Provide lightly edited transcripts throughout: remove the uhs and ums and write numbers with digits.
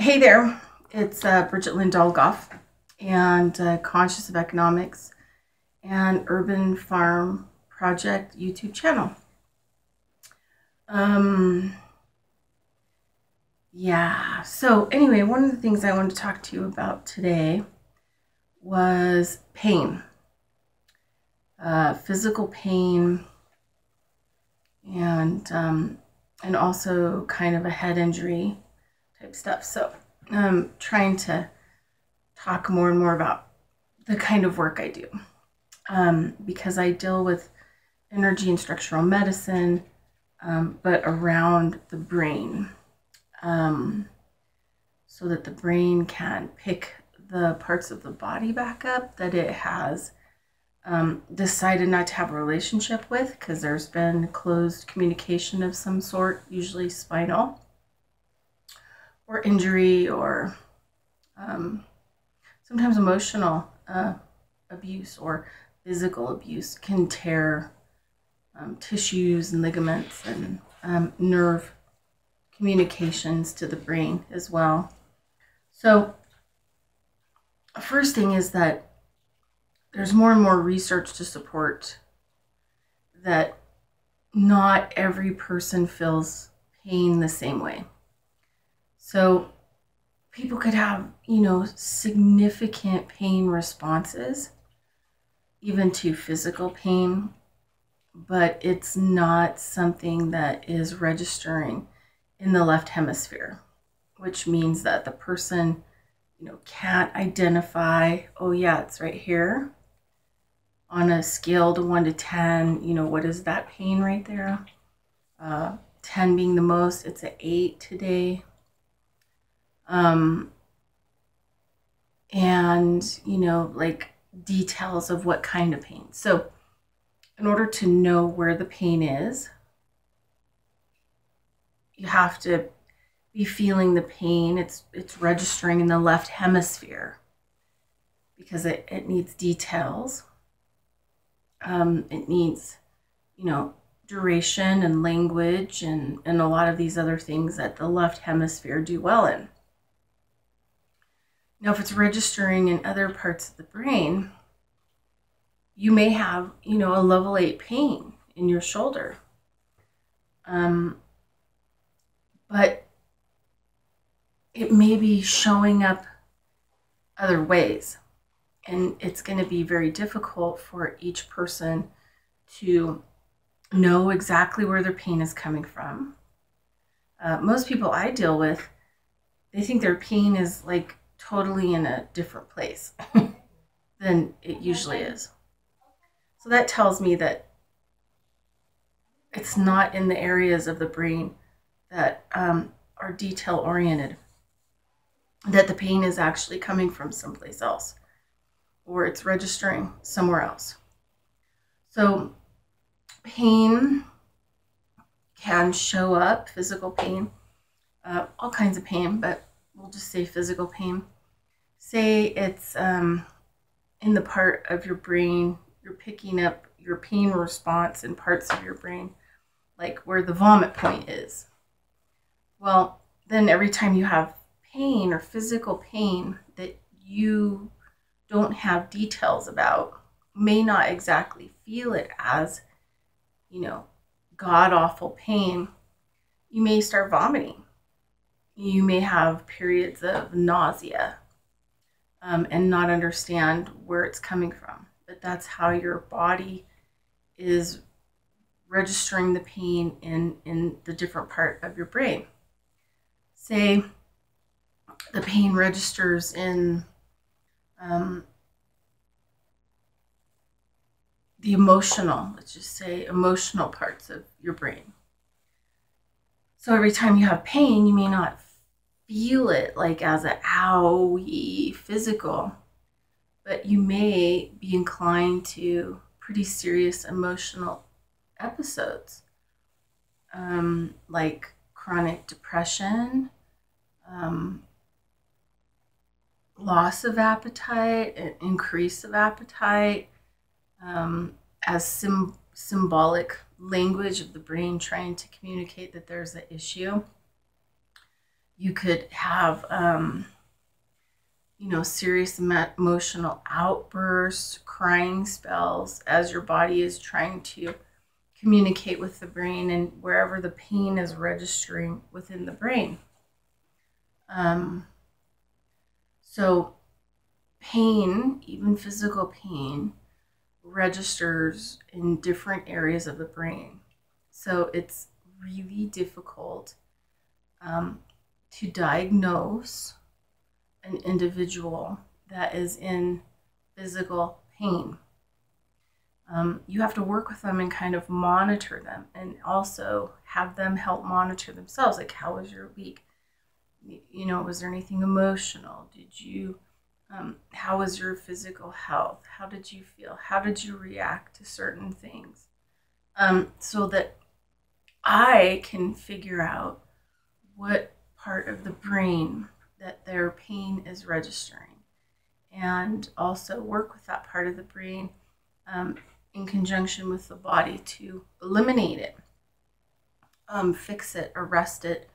Hey there, it's Bridget Lynn Dolgoff and Conscious of Economics and Urban Farm Project YouTube channel. Um, so anyway, one of the things I wanted to talk to you about today was pain, physical pain, and also kind of a head injury type stuff. So I'm trying to talk more and more about the kind of work I do because I deal with energy and structural medicine, but around the brain, so that the brain can pick the parts of the body back up that it has decided not to have a relationship with because there's been closed communication of some sort, usually spinal, or injury, or sometimes emotional abuse or physical abuse can tear tissues and ligaments and nerve communications to the brain as well. So, first thing is that there's more and more research to support that not every person feels pain the same way. So people could have, significant pain responses, even to physical pain, but it's not something that is registering in the left hemisphere, which means that the person, can't identify, oh yeah, it's right here. On a scale to 1 to 10, what is that pain right there? 10 being the most, it's an 8 today. And, like details of what kind of pain. So in order to know where the pain is, you have to be feeling the pain. It's registering in the left hemisphere because it needs details. It needs, duration and language and a lot of these other things that the left hemisphere do well in. Now, if it's registering in other parts of the brain, you may have, a level 8 pain in your shoulder. But it may be showing up other ways. And it's going to be very difficult for each person to know exactly where their pain is coming from. Most people I deal with, they think their pain is like totally in a different place than it usually is. So that tells me that it's not in the areas of the brain that are detail oriented, that the pain is actually coming from someplace else, or it's registering somewhere else. So pain can show up, physical pain, all kinds of pain, but we'll just say physical pain. Say it's in the part of your brain, you're picking up your pain response in parts of your brain, like where the vomit point is. Well, then every time you have pain or physical pain that you don't have details about, may not exactly feel it as, god awful pain, you may start vomiting. You may have periods of nausea and not understand where it's coming from. But that's how your body is registering the pain in the different part of your brain. Say the pain registers in the emotional, let's just say emotional parts of your brain. So every time you have pain, you may not feel it like as a owie physical, but you may be inclined to pretty serious emotional episodes, like chronic depression, loss of appetite, an increase of appetite, as symbolic language of the brain trying to communicate that there's an issue. You could have, serious emotional outbursts, crying spells as your body is trying to communicate with the brain and wherever the pain is registering within the brain. So pain, even physical pain, registers in different areas of the brain. So it's really difficult to diagnose an individual that is in physical pain. You have to work with them and kind of monitor them, and also have them help monitor themselves. Like, how was your week? Was there anything emotional? How was your physical health? How did you feel? How did you react to certain things? So that I can figure out what part of the brain that their pain is registering, and also work with that part of the brain in conjunction with the body to eliminate it, fix it, arrest it,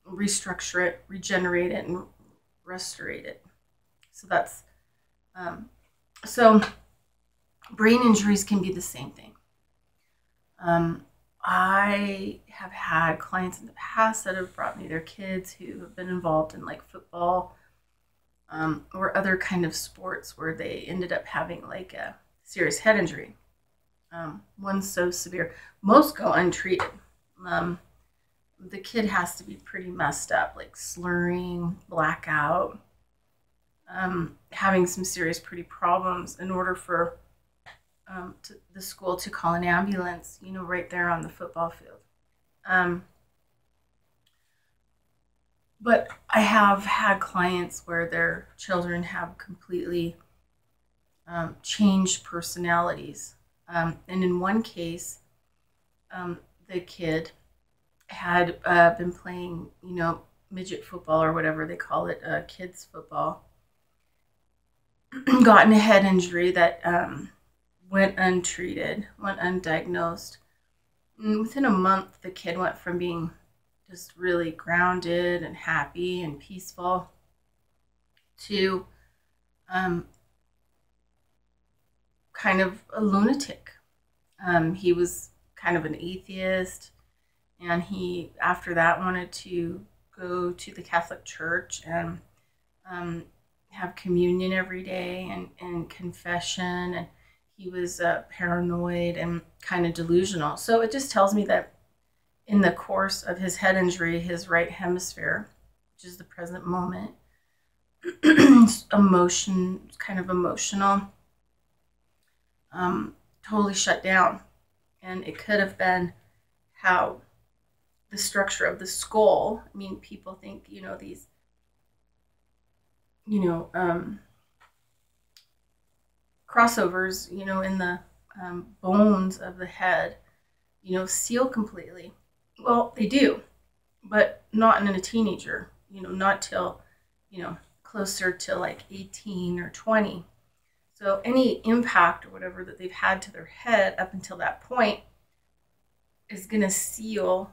restructure it, regenerate it, and restore it. So that's so brain injuries can be the same thing. I have had clients in the past that have brought me their kids who have been involved in like football or other kind of sports where they ended up having like a serious head injury. One's so severe. Most go untreated. The kid has to be pretty messed up, like slurring, blackout, having some serious pretty problems in order for the school to call an ambulance, right there on the football field. But I have had clients where their children have completely changed personalities. And in one case, the kid had been playing, midget football or whatever they call it, kids football, gotten a head injury that went untreated, went undiagnosed. And within a month, the kid went from being just really grounded and happy and peaceful to kind of a lunatic. He was kind of an atheist, and he, after that, wanted to go to the Catholic Church and have communion every day and confession, and he was paranoid and kind of delusional. So it just tells me that in the course of his head injury, his right hemisphere, which is the present moment, kind of emotional, totally shut down. And it could have been how the structure of the skull, I mean, people think, these, crossovers, in the bones of the head, seal completely. Well, they do, but not in a teenager, not till, closer to like 18 or 20. So any impact or whatever that they've had to their head up until that point is going to seal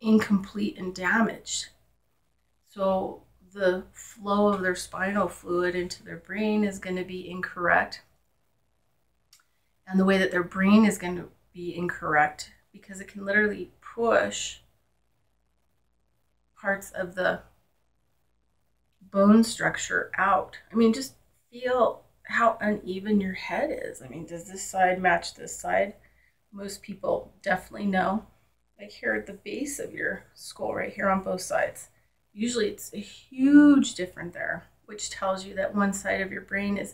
incomplete and damaged. So the flow of their spinal fluid into their brain is going to be incorrect. And the way that their brain is going to be incorrect, because it can literally push parts of the bone structure out. I mean, just feel how uneven your head is. I mean, does this side match this side? Most people definitely know. Like here at the base of your skull, right here on both sides. Usually it's a huge difference there, which tells you that one side of your brain is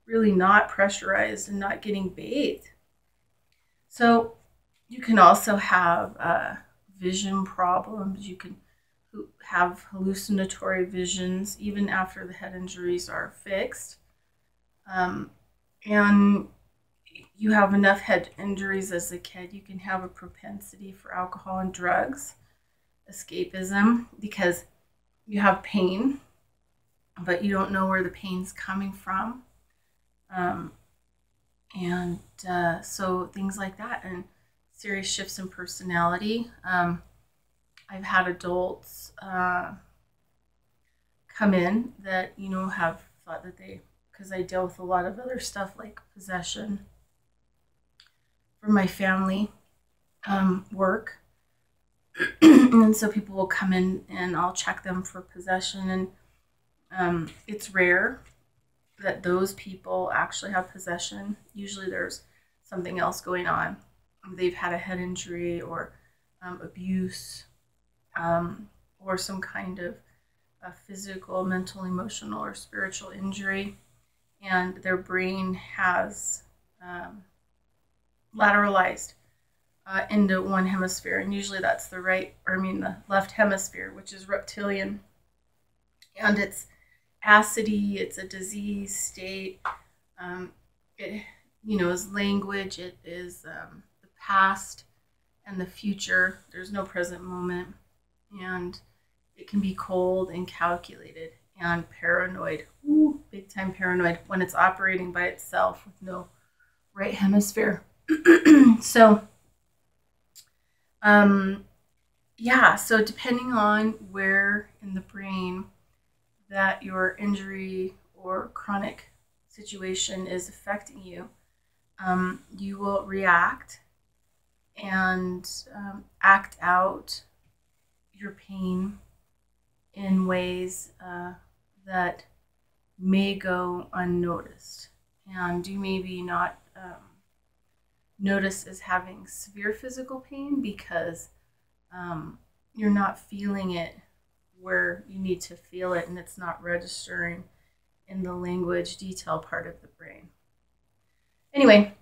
really not pressurized and not getting bathed. So you can also have vision problems. You can have hallucinatory visions even after the head injuries are fixed. And you have enough head injuries as a kid, you can have a propensity for alcohol and drugs, escapism, because you have pain, but you don't know where the pain's coming from. So things like that, and serious shifts in personality. I've had adults come in that, have thought that because I deal with a lot of other stuff like possession for my family work. And so people will come in and I'll check them for possession. And it's rare that those people actually have possession. Usually there's something else going on. They've had a head injury or abuse or some kind of physical, mental, emotional, or spiritual injury. And their brain has lateralized into one hemisphere. And usually that's the left hemisphere, which is reptilian. And it's acidy, it's a disease state. It is language, it is the past and the future. There's no present moment. And it can be cold and calculated and paranoid. Ooh, big time paranoid when it's operating by itself with no right hemisphere. So, so depending on where in the brain that your injury or chronic situation is affecting you, you will react and act out your pain in ways that may go unnoticed. And you maybe not notice as having severe physical pain because you're not feeling it where you need to feel it, and it's not registering in the language detail part of the brain. Anyway,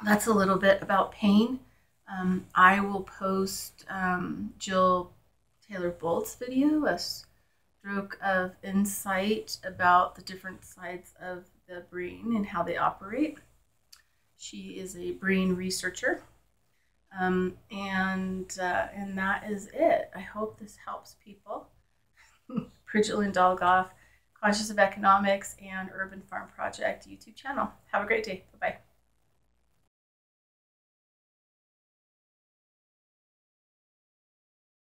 that's a little bit about pain. I will post Jill Taylor Bolt's video, a stroke of insight about the different sides of the brain and how they operate. She is a brain researcher. And that is it. I hope this helps people. Bridget Lynn Dolgoff, Conscious of Economics and Urban Farm Project YouTube channel. Have a great day. Bye-bye.